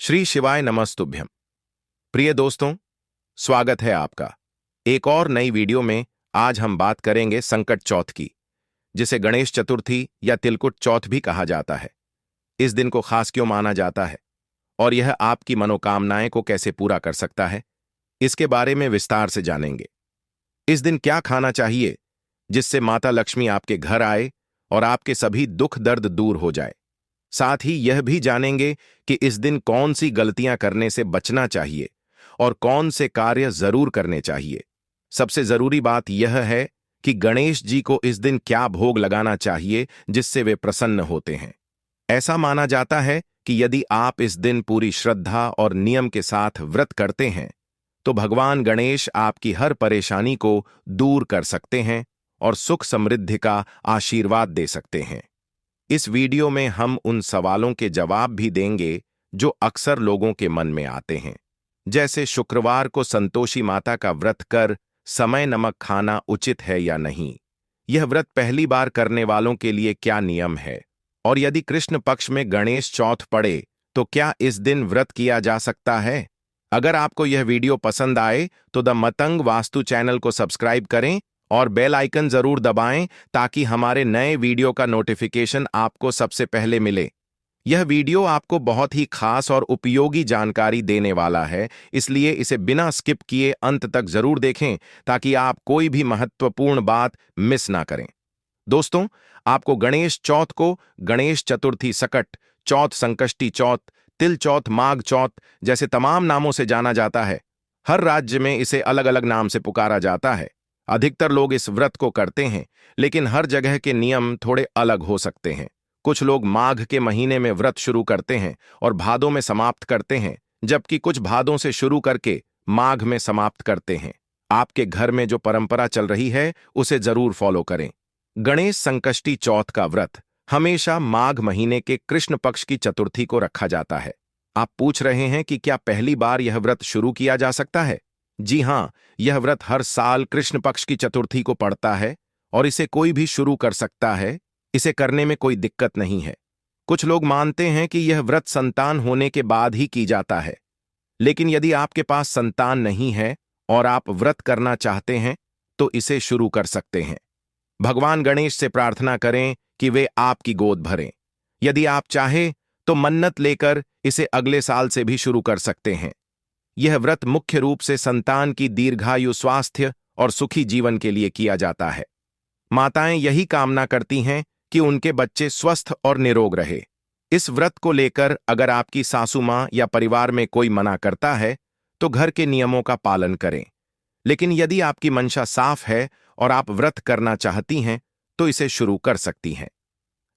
श्री शिवाय नमस्तुभ्यम। प्रिय दोस्तों, स्वागत है आपका एक और नई वीडियो में। आज हम बात करेंगे संकट चौथ की, जिसे गणेश चतुर्थी या तिलकुट चौथ भी कहा जाता है। इस दिन को खास क्यों माना जाता है और यह आपकी मनोकामनाएं को कैसे पूरा कर सकता है, इसके बारे में विस्तार से जानेंगे। इस दिन क्या खाना चाहिए जिससे माता लक्ष्मी आपके घर आए और आपके सभी दुख दर्द दूर हो जाए। साथ ही यह भी जानेंगे कि इस दिन कौन सी गलतियां करने से बचना चाहिए और कौन से कार्य जरूर करने चाहिए। सबसे जरूरी बात यह है कि गणेश जी को इस दिन क्या भोग लगाना चाहिए जिससे वे प्रसन्न होते हैं। ऐसा माना जाता है कि यदि आप इस दिन पूरी श्रद्धा और नियम के साथ व्रत करते हैं तो भगवान गणेश आपकी हर परेशानी को दूर कर सकते हैं और सुख समृद्धि का आशीर्वाद दे सकते हैं। इस वीडियो में हम उन सवालों के जवाब भी देंगे जो अक्सर लोगों के मन में आते हैं, जैसे शुक्रवार को संतोषी माता का व्रत कर समय नमक खाना उचित है या नहीं, यह व्रत पहली बार करने वालों के लिए क्या नियम है, और यदि कृष्ण पक्ष में गणेश चौथ पड़े तो क्या इस दिन व्रत किया जा सकता है। अगर आपको यह वीडियो पसंद आए तो द मतंग वास्तु चैनल को सब्सक्राइब करें और बेल आइकन जरूर दबाएं ताकि हमारे नए वीडियो का नोटिफिकेशन आपको सबसे पहले मिले। यह वीडियो आपको बहुत ही खास और उपयोगी जानकारी देने वाला है, इसलिए इसे बिना स्किप किए अंत तक जरूर देखें ताकि आप कोई भी महत्वपूर्ण बात मिस ना करें। दोस्तों, आपको गणेश चौथ को गणेश चतुर्थी, सकट चौथ, संकष्टी चौथ, तिल चौथ, माघ चौथ जैसे तमाम नामों से जाना जाता है। हर राज्य में इसे अलग अलग नाम से पुकारा जाता है। अधिकतर लोग इस व्रत को करते हैं, लेकिन हर जगह के नियम थोड़े अलग हो सकते हैं। कुछ लोग माघ के महीने में व्रत शुरू करते हैं और भादों में समाप्त करते हैं, जबकि कुछ भादों से शुरू करके माघ में समाप्त करते हैं। आपके घर में जो परंपरा चल रही है उसे जरूर फॉलो करें। गणेश संकष्टी चौथ का व्रत हमेशा माघ महीने के कृष्ण पक्ष की चतुर्थी को रखा जाता है। आप पूछ रहे हैं कि क्या पहली बार यह व्रत शुरू किया जा सकता है? जी हां, यह व्रत हर साल कृष्ण पक्ष की चतुर्थी को पड़ता है और इसे कोई भी शुरू कर सकता है। इसे करने में कोई दिक्कत नहीं है। कुछ लोग मानते हैं कि यह व्रत संतान होने के बाद ही की जाता है, लेकिन यदि आपके पास संतान नहीं है और आप व्रत करना चाहते हैं तो इसे शुरू कर सकते हैं। भगवान गणेश से प्रार्थना करें कि वे आपकी गोद भरें। यदि आप चाहें तो मन्नत लेकर इसे अगले साल से भी शुरू कर सकते हैं। यह व्रत मुख्य रूप से संतान की दीर्घायु, स्वास्थ्य और सुखी जीवन के लिए किया जाता है। माताएं यही कामना करती हैं कि उनके बच्चे स्वस्थ और निरोग रहे। इस व्रत को लेकर अगर आपकी सासू मां या परिवार में कोई मना करता है तो घर के नियमों का पालन करें। लेकिन यदि आपकी मंशा साफ है और आप व्रत करना चाहती हैं तो इसे शुरू कर सकती हैं।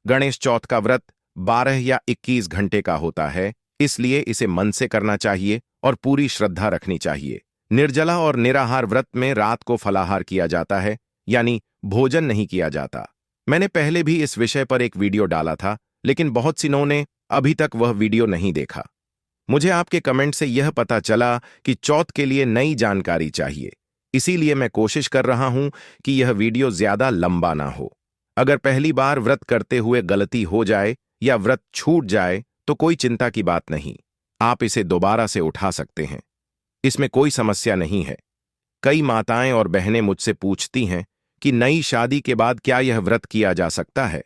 गणेश चौथ का व्रत 12 या 21 घंटे का होता है, इसलिए इसे मन से करना चाहिए और पूरी श्रद्धा रखनी चाहिए। निर्जला और निराहार व्रत में रात को फलाहार किया जाता है, यानी भोजन नहीं किया जाता। मैंने पहले भी इस विषय पर एक वीडियो डाला था, लेकिन बहुत सी ने अभी तक वह वीडियो नहीं देखा। मुझे आपके कमेंट से यह पता चला कि चौथ के लिए नई जानकारी चाहिए, इसीलिए मैं कोशिश कर रहा हूं कि यह वीडियो ज्यादा लंबा ना हो। अगर पहली बार व्रत करते हुए गलती हो जाए या व्रत छूट जाए तो कोई चिंता की बात नहीं, आप इसे दोबारा से उठा सकते हैं। इसमें कोई समस्या नहीं है। कई माताएं और बहनें मुझसे पूछती हैं कि नई शादी के बाद क्या यह व्रत किया जा सकता है।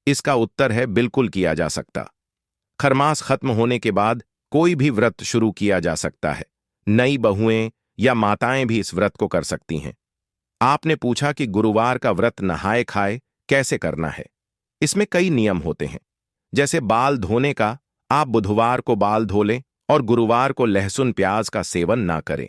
इसका उत्तर है बिल्कुल किया जा सकता। खरमास खत्म होने के बाद कोई भी व्रत शुरू किया जा सकता है। नई बहुएं या माताएं भी इस व्रत को कर सकती हैं। आपने पूछा कि गुरुवार का व्रत नहाए खाए कैसे करना है। इसमें कई नियम होते हैं, जैसे बाल धोने का। आप बुधवार को बाल धो लें और गुरुवार को लहसुन प्याज का सेवन ना करें।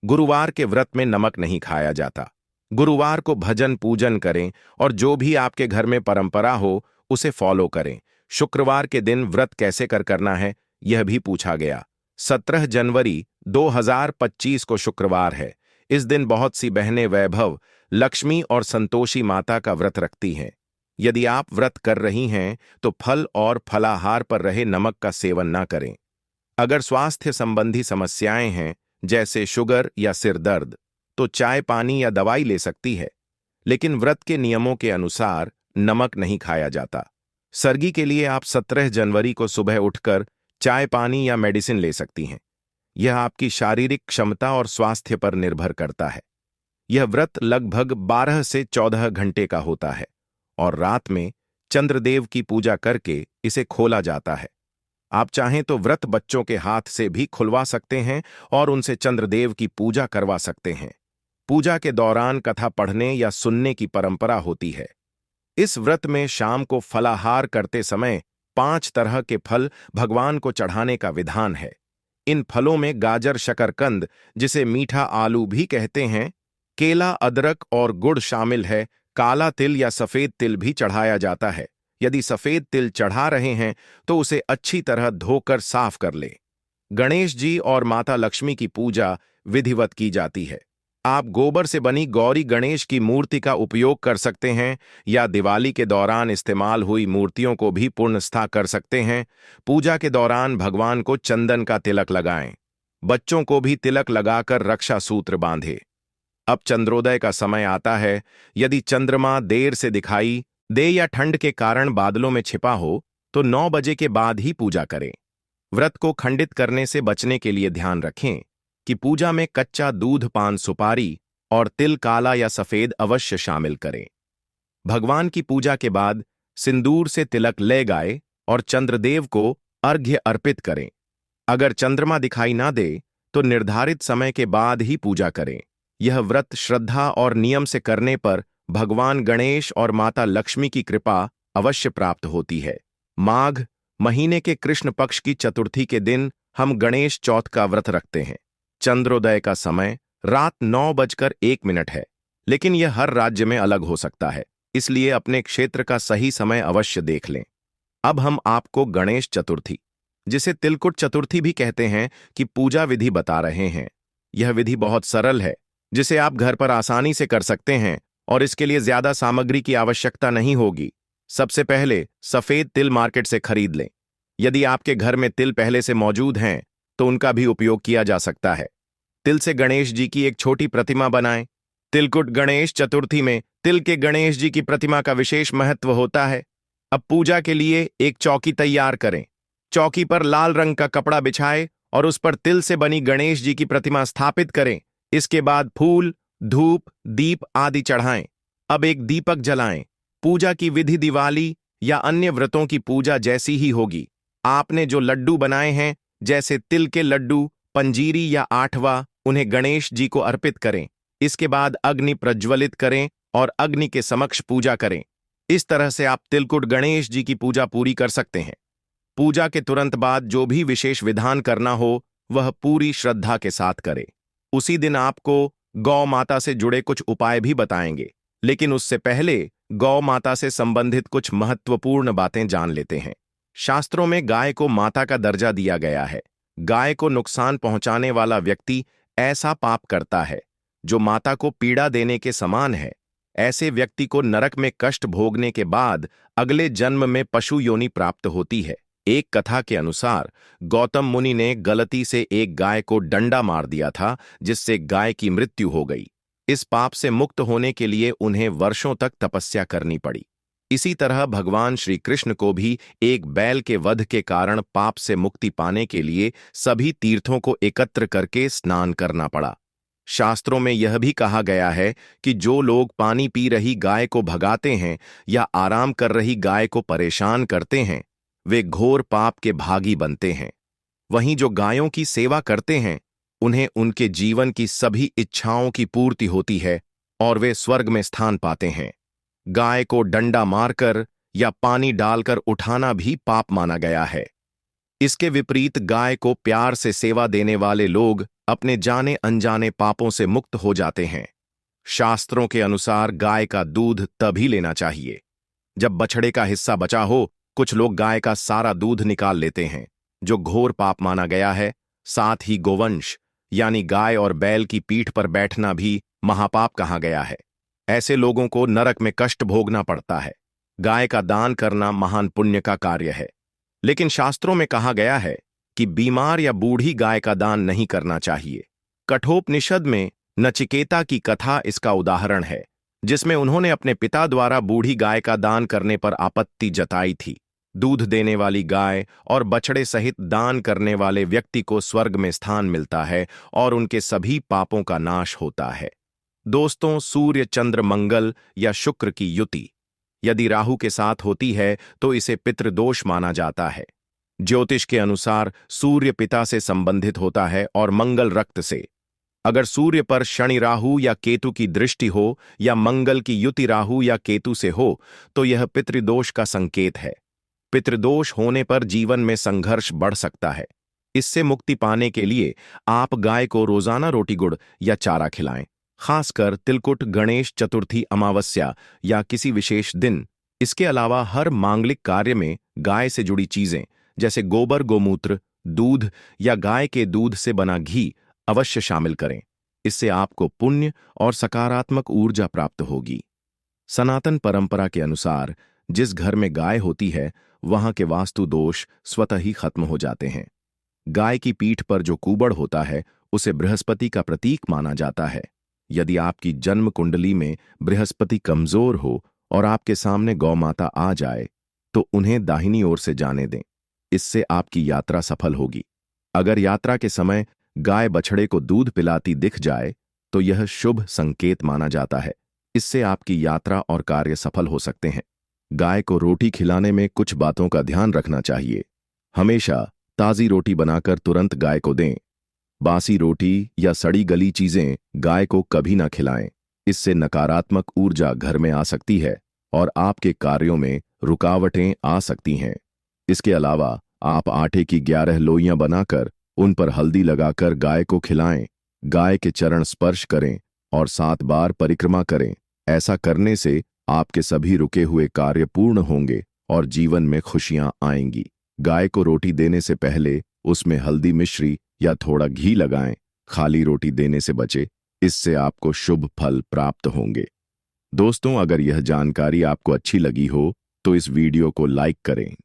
गुरुवार के व्रत में नमक नहीं खाया जाता। गुरुवार को भजन पूजन करें और जो भी आपके घर में परंपरा हो उसे फॉलो करें। शुक्रवार के दिन व्रत कैसे करना है यह भी पूछा गया। 17 जनवरी 2025 को शुक्रवार है। इस दिन बहुत सी बहनें वैभव, लक्ष्मी और संतोषी माता का व्रत रखती हैं। यदि आप व्रत कर रही हैं तो फल और फलाहार पर रहे नमक का सेवन ना करें। अगर स्वास्थ्य संबंधी समस्याएं हैं जैसे शुगर या सिर दर्द तो चाय, पानी या दवाई ले सकती है, लेकिन व्रत के नियमों के अनुसार नमक नहीं खाया जाता। सर्गी के लिए आप 17 जनवरी को सुबह उठकर चाय, पानी या मेडिसिन ले सकती हैं। यह आपकी शारीरिक क्षमता और स्वास्थ्य पर निर्भर करता है। यह व्रत लगभग 12 से 14 घंटे का होता है और रात में चंद्रदेव की पूजा करके इसे खोला जाता है। आप चाहें तो व्रत बच्चों के हाथ से भी खुलवा सकते हैं और उनसे चंद्रदेव की पूजा करवा सकते हैं। पूजा के दौरान कथा पढ़ने या सुनने की परंपरा होती है। इस व्रत में शाम को फलाहार करते समय 5 तरह के फल भगवान को चढ़ाने का विधान है। इन फलों में गाजर, शकरकंद, जिसे मीठा आलू भी कहते हैं, केला, अदरक और गुड़ शामिल है। काला तिल या सफेद तिल भी चढ़ाया जाता है। यदि सफेद तिल चढ़ा रहे हैं तो उसे अच्छी तरह धोकर साफ कर ले। गणेश जी और माता लक्ष्मी की पूजा विधिवत की जाती है। आप गोबर से बनी गौरी गणेश की मूर्ति का उपयोग कर सकते हैं या दिवाली के दौरान इस्तेमाल हुई मूर्तियों को भी पुनर्स्थापित कर सकते हैं। पूजा के दौरान भगवान को चंदन का तिलक लगाएं। बच्चों को भी तिलक लगाकर रक्षा सूत्र बांधे। अब चंद्रोदय का समय आता है। यदि चंद्रमा देर से दिखाई दे या ठंड के कारण बादलों में छिपा हो तो 9 बजे के बाद ही पूजा करें। व्रत को खंडित करने से बचने के लिए ध्यान रखें कि पूजा में कच्चा दूध, पान, सुपारी और तिल काला या सफेद अवश्य शामिल करें। भगवान की पूजा के बाद सिंदूर से तिलक लगाएं और चंद्रदेव को अर्घ्य अर्पित करें। अगर चंद्रमा दिखाई ना दे तो निर्धारित समय के बाद ही पूजा करें। यह व्रत श्रद्धा और नियम से करने पर भगवान गणेश और माता लक्ष्मी की कृपा अवश्य प्राप्त होती है। माघ महीने के कृष्ण पक्ष की चतुर्थी के दिन हम गणेश चौथ का व्रत रखते हैं। चंद्रोदय का समय रात 9:01 है, लेकिन यह हर राज्य में अलग हो सकता है, इसलिए अपने क्षेत्र का सही समय अवश्य देख लें। अब हम आपको गणेश चतुर्थी, जिसे तिलकुट चतुर्थी भी कहते हैं, की पूजा विधि बता रहे हैं। यह विधि बहुत सरल है, जिसे आप घर पर आसानी से कर सकते हैं और इसके लिए ज्यादा सामग्री की आवश्यकता नहीं होगी। सबसे पहले सफेद तिल मार्केट से खरीद लें। यदि आपके घर में तिल पहले से मौजूद हैं तो उनका भी उपयोग किया जा सकता है। तिल से गणेश जी की एक छोटी प्रतिमा बनाएं। तिलकुट गणेश चतुर्थी में तिल के गणेश जी की प्रतिमा का विशेष महत्व होता है। अब पूजा के लिए एक चौकी तैयार करें। चौकी पर लाल रंग का कपड़ा बिछाएं और उस पर तिल से बनी गणेश जी की प्रतिमा स्थापित करें। इसके बाद फूल, धूप, दीप आदि चढ़ाएं। अब एक दीपक जलाएं। पूजा की विधि दिवाली या अन्य व्रतों की पूजा जैसी ही होगी। आपने जो लड्डू बनाए हैं, जैसे तिल के लड्डू, पंजीरी या आठवा, उन्हें गणेश जी को अर्पित करें। इसके बाद अग्नि प्रज्वलित करें और अग्नि के समक्ष पूजा करें। इस तरह से आप तिलकुट गणेश जी की पूजा पूरी कर सकते हैं। पूजा के तुरंत बाद जो भी विशेष विधान करना हो वह पूरी श्रद्धा के साथ करें। उसी दिन आपको गौ माता से जुड़े कुछ उपाय भी बताएंगे, लेकिन उससे पहले गौ माता से संबंधित कुछ महत्वपूर्ण बातें जान लेते हैं। शास्त्रों में गाय को माता का दर्जा दिया गया है। गाय को नुकसान पहुंचाने वाला व्यक्ति ऐसा पाप करता है जो माता को पीड़ा देने के समान है। ऐसे व्यक्ति को नरक में कष्ट भोगने के बाद अगले जन्म में पशु योनि प्राप्त होती है। एक कथा के अनुसार गौतम मुनि ने गलती से एक गाय को डंडा मार दिया था, जिससे गाय की मृत्यु हो गई। इस पाप से मुक्त होने के लिए उन्हें वर्षों तक तपस्या करनी पड़ी। इसी तरह भगवान श्री कृष्ण को भी एक बैल के वध के कारण पाप से मुक्ति पाने के लिए सभी तीर्थों को एकत्र करके स्नान करना पड़ा। शास्त्रों में यह भी कहा गया है कि जो लोग पानी पी रही गाय को भगाते हैं या आराम कर रही गाय को परेशान करते हैं, वे घोर पाप के भागी बनते हैं। वहीं जो गायों की सेवा करते हैं, उन्हें उनके जीवन की सभी इच्छाओं की पूर्ति होती है और वे स्वर्ग में स्थान पाते हैं। गाय को डंडा मारकर या पानी डालकर उठाना भी पाप माना गया है। इसके विपरीत गाय को प्यार से सेवा देने वाले लोग अपने जाने अनजाने पापों से मुक्त हो जाते हैं। शास्त्रों के अनुसार गाय का दूध तभी लेना चाहिए जब बछड़े का हिस्सा बचा हो। कुछ लोग गाय का सारा दूध निकाल लेते हैं, जो घोर पाप माना गया है। साथ ही गोवंश यानी गाय और बैल की पीठ पर बैठना भी महापाप कहा गया है। ऐसे लोगों को नरक में कष्ट भोगना पड़ता है। गाय का दान करना महान पुण्य का कार्य है, लेकिन शास्त्रों में कहा गया है कि बीमार या बूढ़ी गाय का दान नहीं करना चाहिए। कठोपनिषद में नचिकेता की कथा इसका उदाहरण है, जिसमें उन्होंने अपने पिता द्वारा बूढ़ी गाय का दान करने पर आपत्ति जताई थी। दूध देने वाली गाय और बछड़े सहित दान करने वाले व्यक्ति को स्वर्ग में स्थान मिलता है और उनके सभी पापों का नाश होता है। दोस्तों, सूर्य चंद्र मंगल या शुक्र की युति यदि राहु के साथ होती है तो इसे पितृदोष माना जाता है। ज्योतिष के अनुसार सूर्य पिता से संबंधित होता है और मंगल रक्त से। अगर सूर्य पर शनि राहु या केतु की दृष्टि हो या मंगल की युति राहु या केतु से हो तो यह पितृदोष का संकेत है। पितृदोष होने पर जीवन में संघर्ष बढ़ सकता है। इससे मुक्ति पाने के लिए आप गाय को रोजाना रोटी गुड़ या चारा खिलाएं, खासकर तिलकुट, गणेश चतुर्थी, अमावस्या या किसी विशेष दिन। इसके अलावा हर मांगलिक कार्य में गाय से जुड़ी चीजें जैसे गोबर, गोमूत्र, दूध या गाय के दूध से बना घी अवश्य शामिल करें। इससे आपको पुण्य और सकारात्मक ऊर्जा प्राप्त होगी। सनातन परंपरा के अनुसार जिस घर में गाय होती है वहां के वास्तु दोष स्वतः ही खत्म हो जाते हैं। गाय की पीठ पर जो कूबड़ होता है उसे बृहस्पति का प्रतीक माना जाता है। यदि आपकी जन्म कुंडली में बृहस्पति कमजोर हो और आपके सामने गौ माता आ जाए तो उन्हें दाहिनी ओर से जाने दें। इससे आपकी यात्रा सफल होगी। अगर यात्रा के समय गाय बछड़े को दूध पिलाती दिख जाए तो यह शुभ संकेत माना जाता है। इससे आपकी यात्रा और कार्य सफल हो सकते हैं। गाय को रोटी खिलाने में कुछ बातों का ध्यान रखना चाहिए। हमेशा ताज़ी रोटी बनाकर तुरंत गाय को दें। बासी रोटी या सड़ी गली चीजें गाय को कभी ना खिलाएं। इससे नकारात्मक ऊर्जा घर में आ सकती है और आपके कार्यों में रुकावटें आ सकती हैं। इसके अलावा आप आटे की 11 लोइयां बनाकर उन पर हल्दी लगाकर गाय को खिलाएं। गाय के चरण स्पर्श करें और 7 बार परिक्रमा करें। ऐसा करने से आपके सभी रुके हुए कार्य पूर्ण होंगे और जीवन में खुशियां आएंगी। गाय को रोटी देने से पहले उसमें हल्दी मिश्री या थोड़ा घी लगाएं। खाली रोटी देने से बचे, इससे आपको शुभ फल प्राप्त होंगे। दोस्तों, अगर यह जानकारी आपको अच्छी लगी हो तो इस वीडियो को लाइक करें।